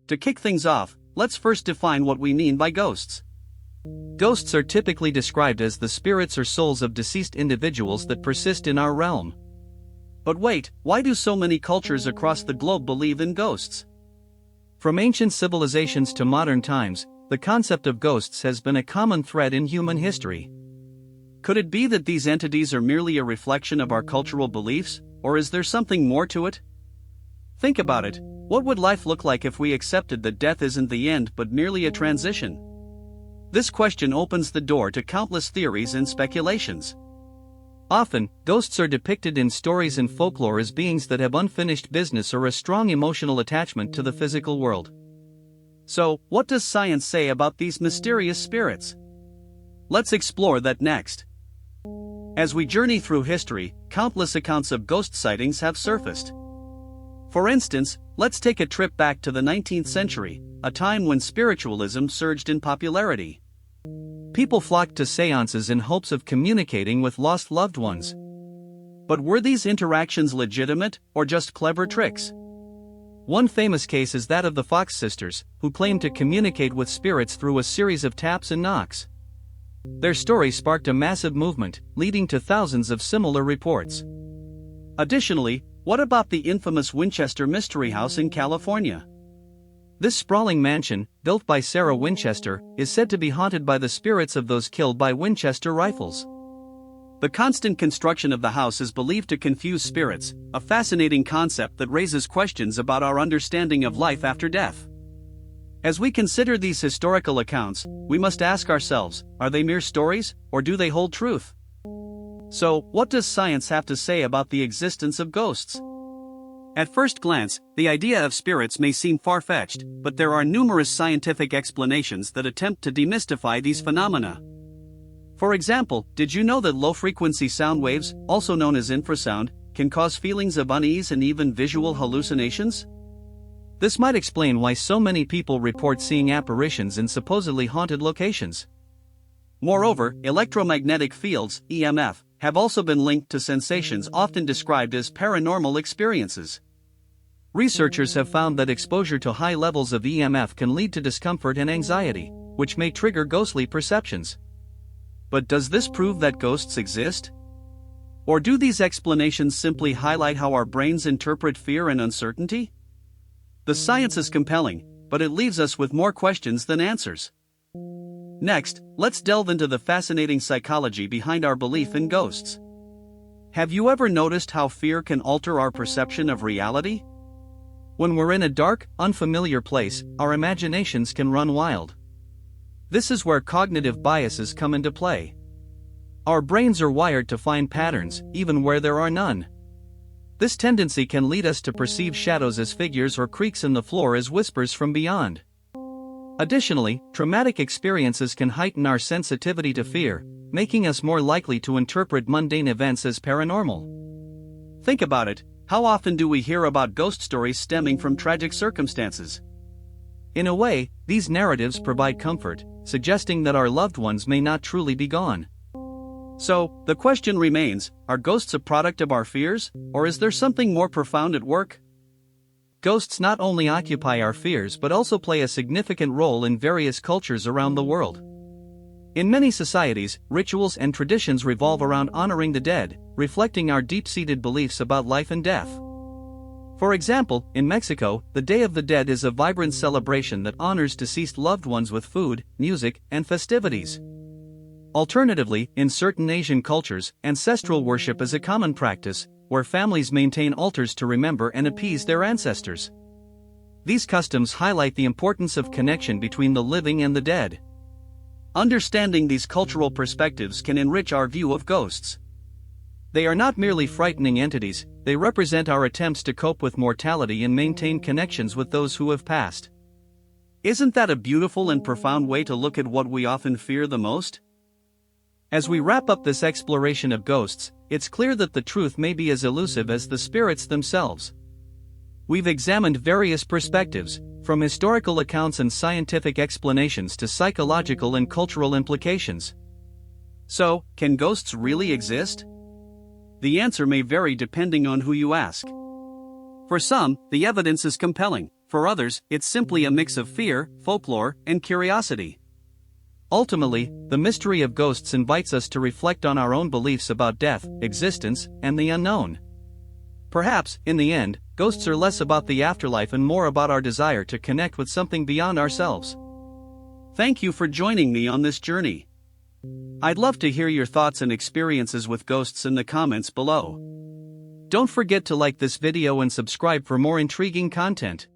To kick things off, let's first define what we mean by ghosts. Ghosts are typically described as the spirits or souls of deceased individuals that persist in our realm. But wait, why do so many cultures across the globe believe in ghosts? From ancient civilizations to modern times, the concept of ghosts has been a common thread in human history. Could it be that these entities are merely a reflection of our cultural beliefs, or is there something more to it? Think about it. What would life look like if we accepted that death isn't the end but merely a transition? This question opens the door to countless theories and speculations. Often, ghosts are depicted in stories and folklore as beings that have unfinished business or a strong emotional attachment to the physical world. So, what does science say about these mysterious spirits? Let's explore that next. As we journey through history, countless accounts of ghost sightings have surfaced. For instance, let's take a trip back to the 19th century, a time when spiritualism surged in popularity. People flocked to seances in hopes of communicating with lost loved ones. But were these interactions legitimate, or just clever tricks? One famous case is that of the Fox sisters, who claimed to communicate with spirits through a series of taps and knocks. Their story sparked a massive movement, leading to thousands of similar reports. Additionally, what about the infamous Winchester Mystery House in California? This sprawling mansion, built by Sarah Winchester, is said to be haunted by the spirits of those killed by Winchester rifles. The constant construction of the house is believed to confuse spirits, a fascinating concept that raises questions about our understanding of life after death. As we consider these historical accounts, we must ask ourselves, are they mere stories, or do they hold truth? So, what does science have to say about the existence of ghosts? At first glance, the idea of spirits may seem far-fetched, but there are numerous scientific explanations that attempt to demystify these phenomena. For example, did you know that low-frequency sound waves, also known as infrasound, can cause feelings of unease and even visual hallucinations? This might explain why so many people report seeing apparitions in supposedly haunted locations. Moreover, electromagnetic fields, EMF, have also been linked to sensations often described as paranormal experiences. Researchers have found that exposure to high levels of EMF can lead to discomfort and anxiety, which may trigger ghostly perceptions. But does this prove that ghosts exist? Or do these explanations simply highlight how our brains interpret fear and uncertainty? The science is compelling, but it leaves us with more questions than answers. Next, let's delve into the fascinating psychology behind our belief in ghosts. Have you ever noticed how fear can alter our perception of reality? When we're in a dark, unfamiliar place, our imaginations can run wild. This is where cognitive biases come into play. Our brains are wired to find patterns, even where there are none. This tendency can lead us to perceive shadows as figures or creaks in the floor as whispers from beyond. Additionally, traumatic experiences can heighten our sensitivity to fear, making us more likely to interpret mundane events as paranormal. Think about it, how often do we hear about ghost stories stemming from tragic circumstances? In a way, these narratives provide comfort, suggesting that our loved ones may not truly be gone. So, the question remains, are ghosts a product of our fears, or is there something more profound at work? Ghosts not only occupy our fears but also play a significant role in various cultures around the world. In many societies, rituals and traditions revolve around honoring the dead, reflecting our deep-seated beliefs about life and death. For example, in Mexico, the Day of the Dead is a vibrant celebration that honors deceased loved ones with food, music, and festivities. Alternatively, in certain Asian cultures, ancestral worship is a common practice, where families maintain altars to remember and appease their ancestors. These customs highlight the importance of connection between the living and the dead. Understanding these cultural perspectives can enrich our view of ghosts. They are not merely frightening entities, they represent our attempts to cope with mortality and maintain connections with those who have passed. Isn't that a beautiful and profound way to look at what we often fear the most? As we wrap up this exploration of ghosts, it's clear that the truth may be as elusive as the spirits themselves. We've examined various perspectives, from historical accounts and scientific explanations to psychological and cultural implications. So, can ghosts really exist? The answer may vary depending on who you ask. For some, the evidence is compelling. For For others, it's simply a mix of fear, folklore, and curiosity. Ultimately, the mystery of ghosts invites us to reflect on our own beliefs about death, existence, and the unknown. Perhaps, in the end, ghosts are less about the afterlife and more about our desire to connect with something beyond ourselves. Thank you for joining me on this journey. I'd love to hear your thoughts and experiences with ghosts in the comments below. Don't forget to like this video and subscribe for more intriguing content.